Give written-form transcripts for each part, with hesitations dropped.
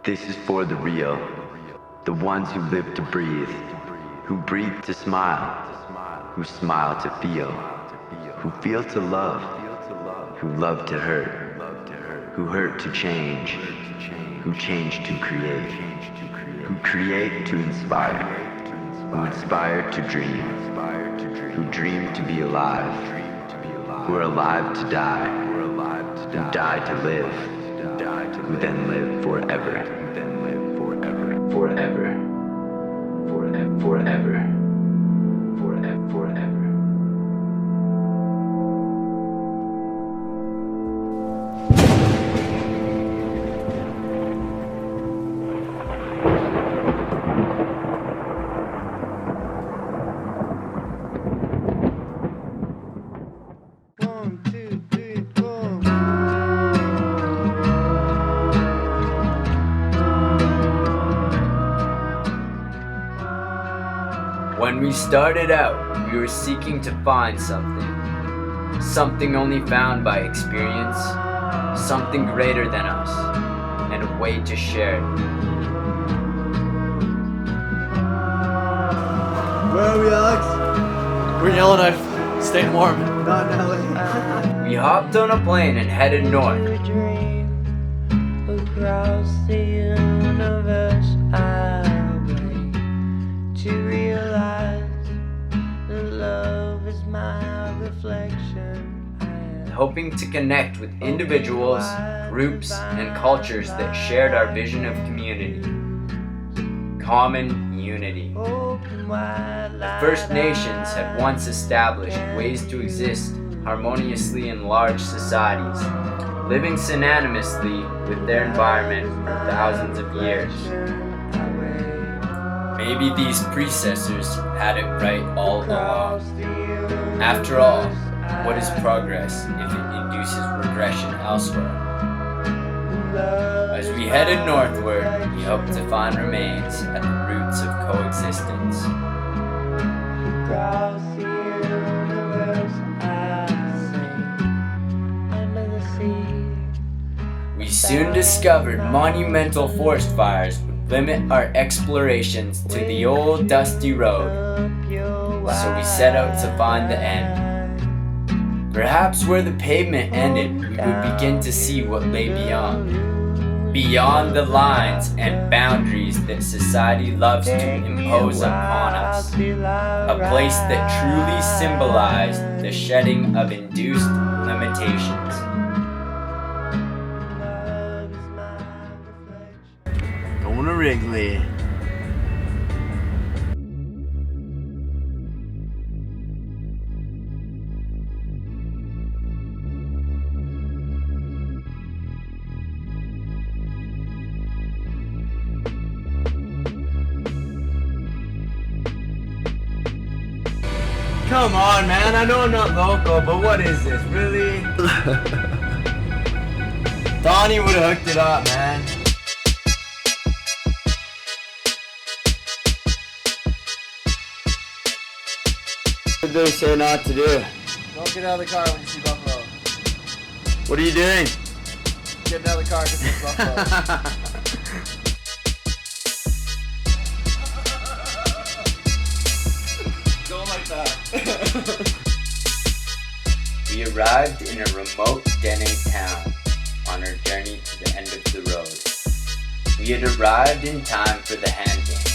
This is for the real, the ones who live to breathe, who breathe to smile, who smile to feel, who feel to love, who love to hurt, who hurt to change, who change to create, who create to inspire, who inspire to dream, who dream to be alive, who are alive to die, who die to live, who then live forever, forever, forever, forever, forever, forever, forever. When we started out, we were seeking to find something only found by experience, something greater than us, and a way to share it. Where are we, Alex? We're in Yellowknife, staying warm. Not in LA. We hopped on a plane and headed north. Across the universe, I'll wait to realize that love is my reflection. Hoping to connect with individuals, groups, and cultures that shared our vision of community. Common unity. The First Nations had once established ways to exist harmoniously in large societies, living synonymously with their environment for thousands of years. Maybe these predecessors had it right all along. After all, what is progress if it induces regression elsewhere? As we headed northward, we hoped to find remains at the roots of coexistence. Across the universe, I sing under the sea. We soon discovered monumental forest fires would limit our explorations to the old dusty road, so we set out to find the end. Perhaps where the pavement ended, we would begin to see what lay beyond the lines and boundaries that society loves to impose upon us, a place that truly symbolized the shedding of induced limitations. Going to Wrigley. Come on, man. I know I'm not local, but what is this? Really? Donnie would have hooked it up, man. What did they say not to do? Don't get out of the car when you see buffalo. What are you doing? Getting out of the car because it's buffalo. Don't like that. We arrived in a remote Dene town on our journey to the end of the road. We had arrived in time for the hand game,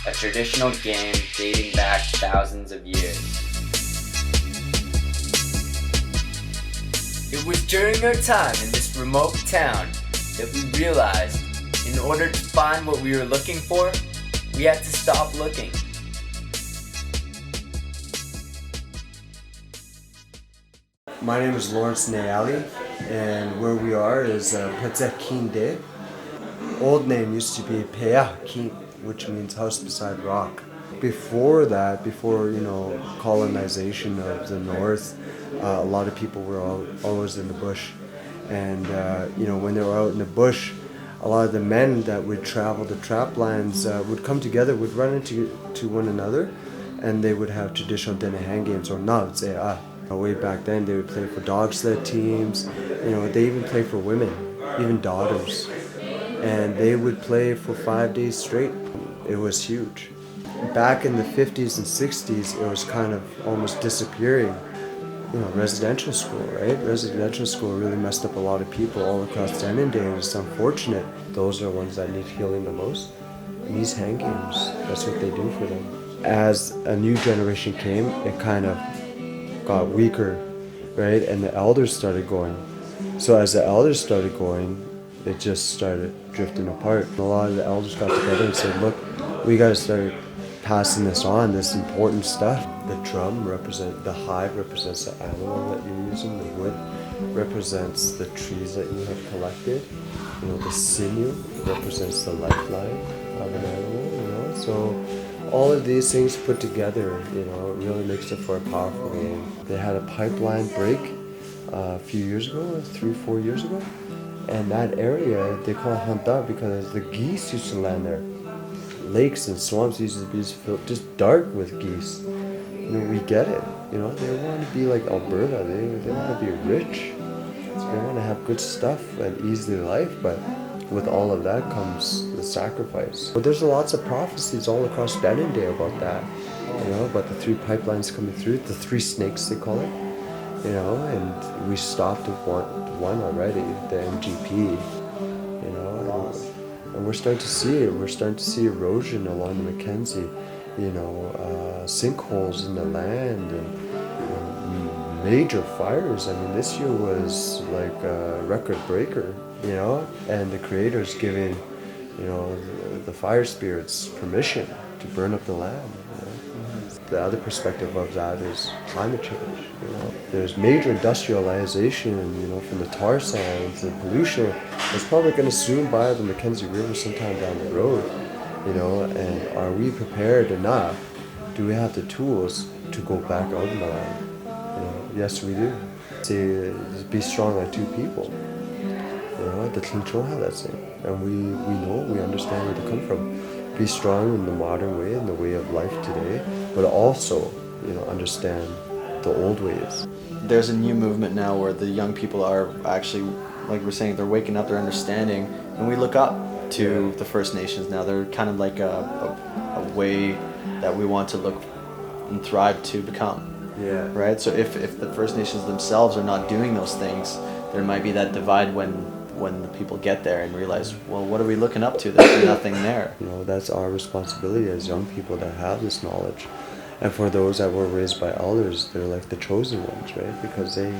a traditional game dating back thousands of years. It was during our time in this remote town that we realized In order to find what we were looking for, we had to stop looking. My name is Lawrence Nayali, and where we are is ���ᴏ Old name used to be ���ᴏ, which means house beside rock. Before that, before colonization of the north, a lot of people were always in the bush, and when they were out in the bush, a lot of the men that would travel the trap lands would come together, would run into one another, and they would have traditional hand games or ɪନିର୍sᴘɪʀᴇᴅ. Way back then, they would play for dog sled teams. They even play for women, even daughters, and they would play for 5 days straight. It was huge. Back in the 50s and 60s, it was kind of almost disappearing. Residential school, right? Residential school really messed up a lot of people all across Denendeh, and it's unfortunate. Those are ones that need healing the most. And these hand games, that's what they do for them. As a new generation came, it kind of got weaker, right? And the elders started going. So as the elders started going, it just started drifting apart. A lot of the elders got together and said, look, we got to start passing this on, this important stuff. The drum the hive represents the animal that you're using, the wood represents the trees that you have collected, the sinew represents the lifeline of an animal, so all of these things put together, it really makes it for a powerful game. They had a pipeline break a few years ago, 3-4 years ago, and that area they call it Hanta because the geese used to land there. Lakes and swamps used to be just dark with geese. We get it. They want to be like Alberta. They want to be rich. They want to have good stuff and easy life, but with all of that comes the sacrifice. But there's lots of prophecies all across Denendeh about that. About the 3 pipelines coming through, the 3 snakes they call it. And we stopped at one already, the MGP. And we're starting to see it. We're starting to see erosion along the Mackenzie. Sinkholes in the land and major fires. This year was like a record breaker, and the creator's giving, the fire spirits permission to burn up the land. The other perspective of that is climate change. There's major industrialization, from the tar sands and pollution. It's probably going to soon buy the Mackenzie River sometime down the road. And are we prepared enough? Do we have the tools to go back out in the land? Yes, we do. Say, be strong like 2 people. The Tlingchong have that saying, and we understand where they come from. Be strong in the modern way, in the way of life today, but also, understand the old ways. There's a new movement now where the young people are actually, like we're saying, they're waking up, they're understanding, and we look up to the First Nations now. They're kind of like a way that we want to look and thrive to become. Yeah. Right? So if the First Nations themselves are not doing those things, there might be that divide when the people get there and realize, well, what are we looking up to? There's nothing there. That's our responsibility as young people that have this knowledge. And for those that were raised by elders, they're like the chosen ones, right? Because they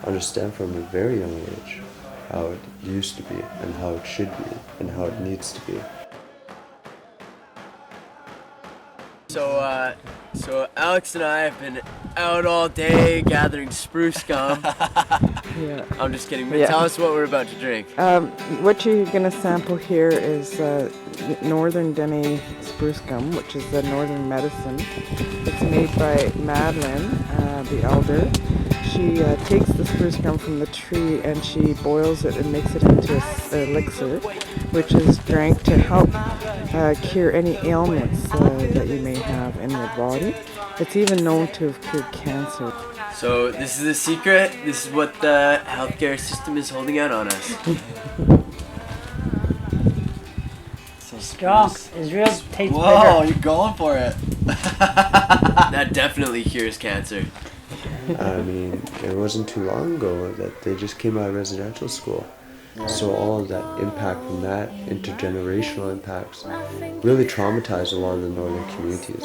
understand from a very young age how it used to be and how it should be and how it needs to be. So Alex and I have been out all day gathering spruce gum. Yeah. I'm just kidding. Yeah. Tell us what we're about to drink. What you're going to sample here is Northern Denny spruce gum, which is the northern medicine. It's made by Madeline, the elder. She takes the spruce gum from the tree and she boils it and makes it into an elixir, which is drank to help cure any ailments that you may have in your body. It's even known to have cured cancer. So this is the secret. This is what the healthcare system is holding out on us. So Strong. Israel tastes Whoa, bitter. you're going for it. That definitely cures cancer. It wasn't too long ago that they just came out of residential school. So all of that impact from that, intergenerational impacts, really traumatized a lot of the northern communities.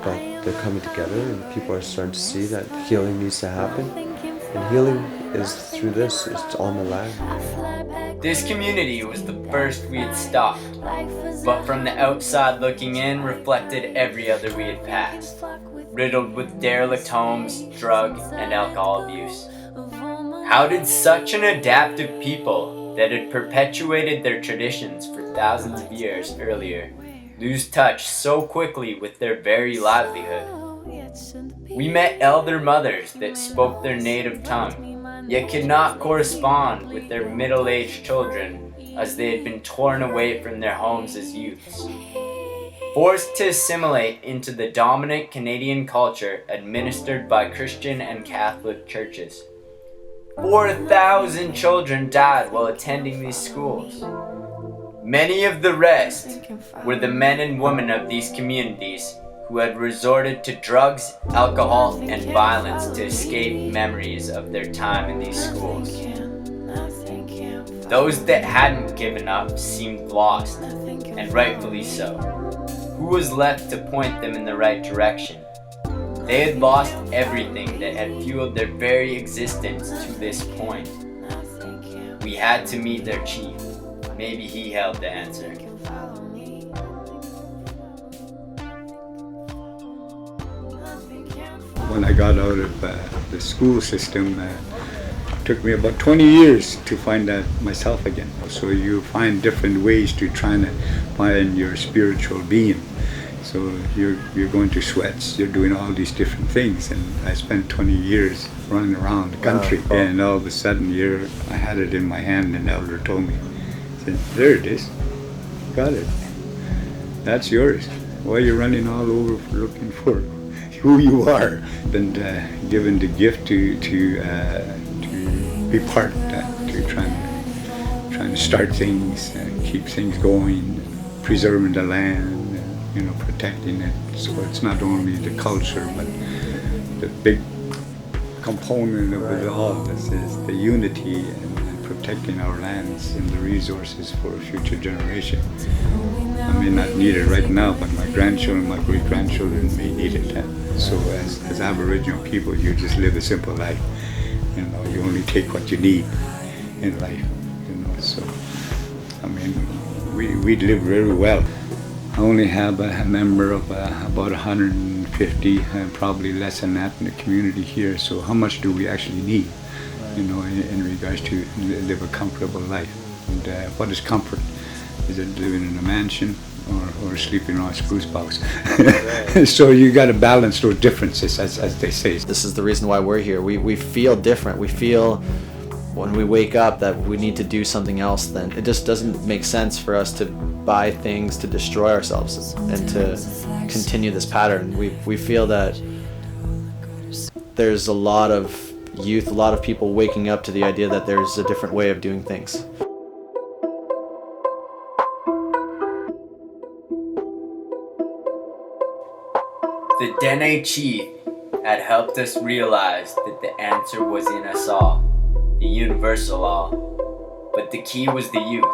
But they're coming together and people are starting to see that healing needs to happen. And healing is through this. It's on the land. This community was the first we had stopped, but from the outside looking in reflected every other we had passed, riddled with derelict homes, drug, and alcohol abuse. How did such an adaptive people that had perpetuated their traditions for thousands of years earlier lose touch so quickly with their very livelihood? We met elder mothers that spoke their native tongue, yet could not correspond with their middle-aged children as they had been torn away from their homes as youths. Forced to assimilate into the dominant Canadian culture administered by Christian and Catholic churches. 4,000 children died while attending these schools. Many of the rest were the men and women of these communities who had resorted to drugs, alcohol, and violence to escape memories of their time in these schools. Those that hadn't given up seemed lost, and rightfully so. Who was left to point them in the right direction? They had lost everything that had fueled their very existence to this point. We had to meet their chief. Maybe he held the answer. When I got out of the school system, it took me about 20 years to find that myself again. So you find different ways to try to find your spiritual being. So you're going to sweats, you're doing all these different things, and I spent 20 years running around the country. Wow. And all of a sudden, I had it in my hand, and the elder told me, he said, "There it is, got it. That's yours. Why are you running all over looking for who you are?" And given the gift to be part of that, to trying to start things, keep things going, preserving the land. Protecting it. So it's not only the culture, but the big component of it all. This is the unity and protecting our lands and the resources for a future generation. I may not need it right now, but my grandchildren, my great-grandchildren may need it. So as Aboriginal people, you just live a simple life. You only take what you need in life. So we live very well. I only have a member of about 150, probably less than that in the community here. So how much do we actually need, in regards to live a comfortable life? And what is comfort? Is it living in a mansion or sleeping on a spruce box? So you got to balance those differences, as they say. This is the reason why we're here. We feel different. We feel when we wake up that we need to do something else. Then it just doesn't make sense for us to buy things to destroy ourselves and to continue this pattern. We feel that there's a lot of youth, a lot of people waking up to the idea that there's a different way of doing things. The Dene chief had helped us realize that the answer was in us all, the universal all, but the key was the youth.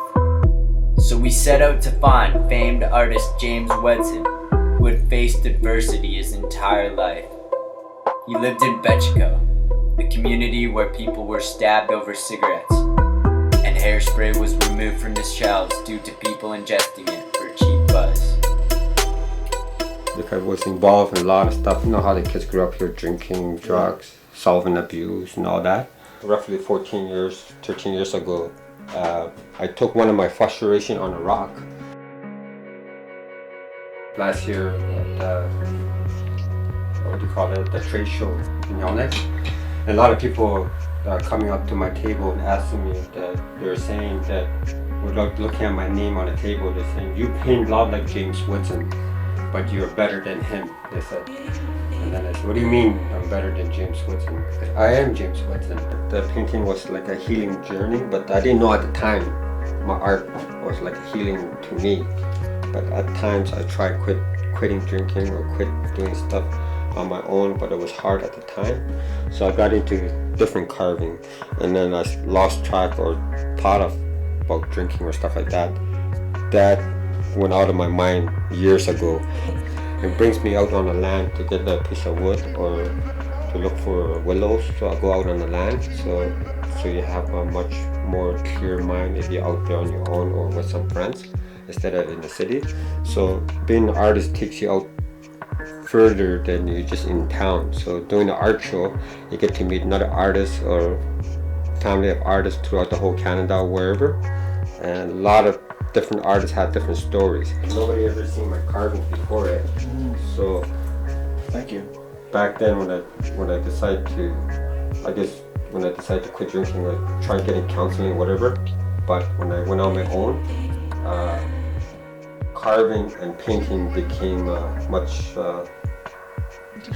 So we set out to find famed artist James Wedson, who had faced adversity his entire life. He lived in Beckstead, the community where people were stabbed over cigarettes, and hairspray was removed from the shelves due to people ingesting it for cheap buzz. Like I was involved in a lot of stuff. You know how the kids grew up here drinking drugs, solving abuse and all that. Roughly 13 years ago, I took one of my frustration on a rock. Last year at the trade show in ᴄᴏ, and a lot of people are coming up to my table and asking me that they're saying that, looking at my name on the table, they're saying, "You paint a lot like James Woodson, but you're better than him," they said. And then I said, "What do you mean I'm better than James Woodson?" I said, "I am James Woodson." The painting was like a healing journey, but I didn't know at the time my art was like healing to me. But at times I tried quitting drinking or quit doing stuff on my own, but it was hard at the time. So I got into different carving, and then I lost track or thought about drinking or stuff like that. That went out of my mind years ago. It brings me out on the land to get a piece of wood or to look for willows. So I go out on the land. So you have a much more clear mind if you're out there on your own or with some friends instead of in the city. So being an artist takes you out further than you just in town. So doing the art show, you get to meet another artist or family of artists throughout the whole Canada or wherever. And a lot of different artists have different stories. Nobody ever seen my carving before it. So Thank you. back then when I decided to, when I decided to quit drinking, I tried getting counseling or whatever. But when I went on my own, carving and painting became much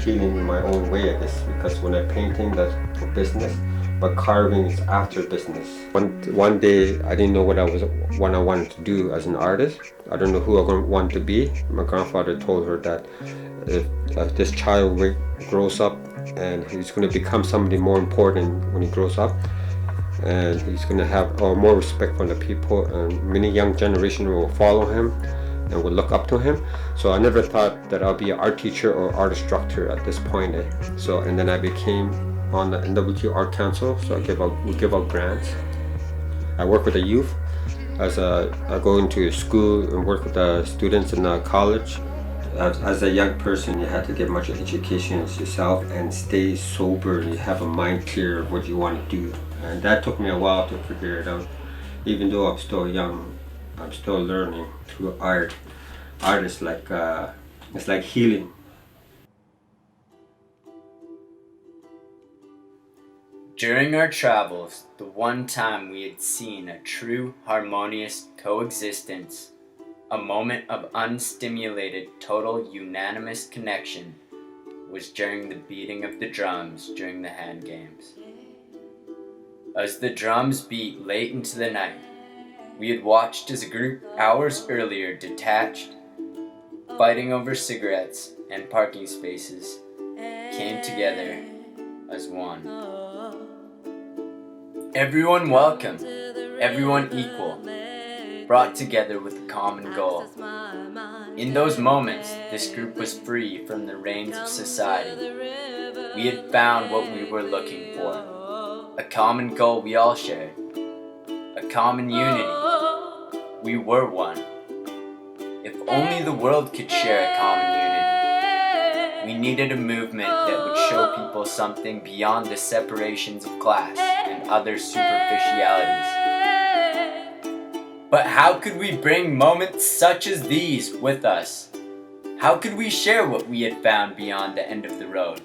healing in my own way, I guess, because when I'm painting, that's for business, but carving is after business. One day, I didn't know what I wanted to do as an artist. I don't know who I wanted to be. My grandfather told her that if this child grows up and he's going to become somebody more important when he grows up, and he's going to have more respect from the people, and many young generation will follow him and will look up to him. So I never thought that I'll be an art teacher or art instructor at this point. So, and then I became on the NWQ Art Council. So we give out grants. I work with the youth. I go into school and work with the students in the college. As a young person, you have to get much education yourself and stay sober. You have a mind clear of what you want to do. And that took me a while to figure it out. Even though I'm still young, I'm still learning through art. Art is like, it's like healing. During our travels, the one time we had seen a true harmonious coexistence, a moment of unstimulated total unanimous connection, was during the beating of the drums during the hand games. As the drums beat late into the night, we had watched as a group hours earlier detached, fighting over cigarettes and parking spaces, came together as one. Everyone welcome, everyone equal, brought together with a common goal. In those moments, this group was free from the reins of society. We had found what we were looking for, a common goal we all shared, a common unity. We were one. If only the world could share a common unity. We needed a movement that would show people something beyond the separations of class and other superficialities. But how could we bring moments such as these with us? How could we share what we had found beyond the end of the road?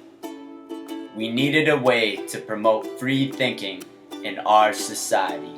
We needed a way to promote free thinking in our society.